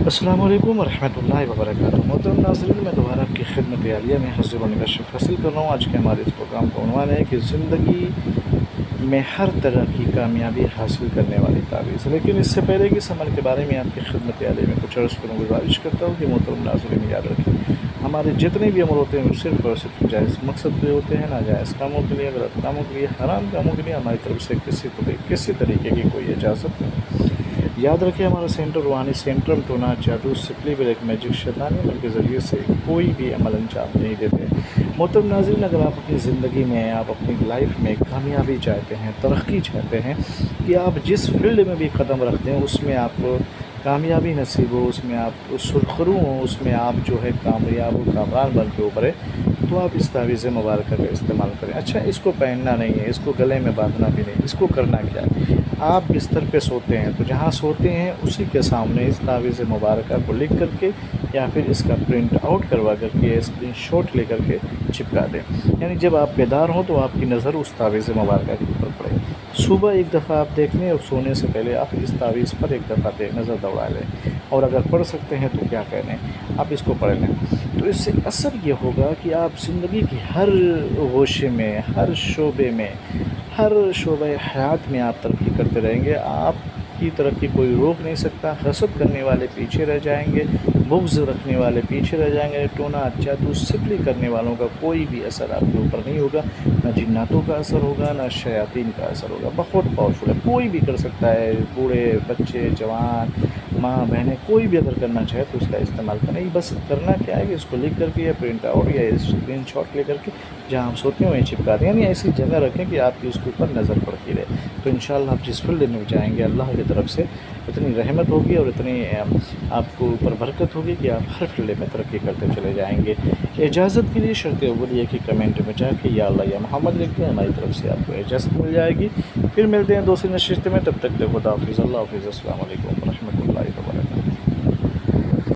अस्सलामु अलैकुम वरहमतुल्लाहि वबरकातुहू। मोहतरम नाज़रीन, मैं दोबारा आपकी खिदमत आलिया में हाज़िर होने का शर्फ़ हासिल कर रहा हूँ। आज के हमारे इस प्रोग्राम का उन्वान है कि ज़िंदगी में हर तरह की कामयाबी हासिल करने वाली तावीज़। लेकिन इससे पहले कि इस अमल के बारे में आपकी खिदमत आलिया में कुछ अर्ज़ करूँ, गुज़ारिश करता हूँ कि मोहतरम नाज़रीन याद रखें, हमारे जितने भी अमल होते हैं वो सिर्फ़ और सिर्फ जायज़ मकसद के होते हैं, नाजायज़ कामों के लिए, गलत कामों के लिए, हराम कामों के लिए हमारी तरफ से किसी तरीके की कोई इजाज़त नहीं। याद रखें, हमारा सेंटर रूहानी सेंटर टोना जादू सिपली ब्लैक मैजिक शैतानी अमल के ज़रिए से कोई भी अमल अंजाम नहीं देते। मोहतरम नाज़रीन, अगर आप अपनी ज़िंदगी में, आप अपनी लाइफ में कामयाबी चाहते हैं, तरक्की चाहते हैं, कि आप जिस फील्ड में भी कदम रखते हैं उसमें आपको कामयाबी नसीब हो, उसमें आप सुरखरू हों, उसमें आप जो है कामयाब हो, कामरान बन के उभरे, तो आप इस तावीज़ मुबारक का इस्तेमाल करें। अच्छा, इसको पहनना नहीं है, इसको गले में बांधना भी नहीं, इसको करना क्या है, आप बिस्तर पे सोते हैं तो जहाँ सोते हैं उसी के सामने इस तावीज़ मुबारक को लिख करके या फिर इसका प्रिंट आउट करवा करके स्क्रीनशॉट लेकर के चिपका दें। यानी जब आप बेदार हों तो आपकी नज़र उस तावीज़ मुबारक के ऊपर पड़े। सुबह एक दफ़ा आप देख लें और सोने से पहले आप इस तावीज़ पर एक दफ़ा नज़र दौड़ा लें, और अगर पढ़ सकते हैं तो क्या कह लें, आप इसको पढ़ लें। तो इससे असर ये होगा कि आप ज़िंदगी की हर गोशे में, हर शोबे में, हर शोबे हयात में आप तरक्की करते रहेंगे। आपकी तरक्की कोई रोक नहीं सकता। हसद करने वाले पीछे रह जाएंगे, बुग़्ज़ रखने वाले पीछे रह जाएंगे। टोना जादू सिपली करने वालों का कोई भी असर आपके ऊपर नहीं होगा। ना जिन्नातों का असर होगा, ना शयातीन का असर होगा। बहुत पावरफुल है, कोई भी कर सकता है, बूढ़े, बच्चे, जवान, माँ बहनें, कोई भी अगर करना चाहे तो इसका इस्तेमाल करें। बस करना क्या है कि इसको लिख करके या प्रिंट आउट या स्क्रीनशॉट लेकर के जहाँ आप सोते हैं वहीं चिपका दें, यानी ऐसी जगह रखें कि आपकी उसके ऊपर नज़र पड़ती रहे। तो इंशाअल्लाह आप जिस फील्ड में जाएंगे अल्लाह की तरफ से इतनी रहमत होगी और इतनी आपको ऊपर बरकत होगी कि आप हर फील्ड में तरक्की करते चले जाएंगे। इजाज़त के लिए शर्त अव्वल ये कि कमेंट में जाके या अल्लाह या मोहम्मद लिख दें, हमारी तरफ से आपको इजाज़त मिल जाएगी। फिर मिलते हैं दूसरी नशिस्त में, तब तक खुदा हाफिज़, अल्लाह हाफिज़, अस्सलाम वालेकुम व रहमतुल्लाहि व बरकातुहू।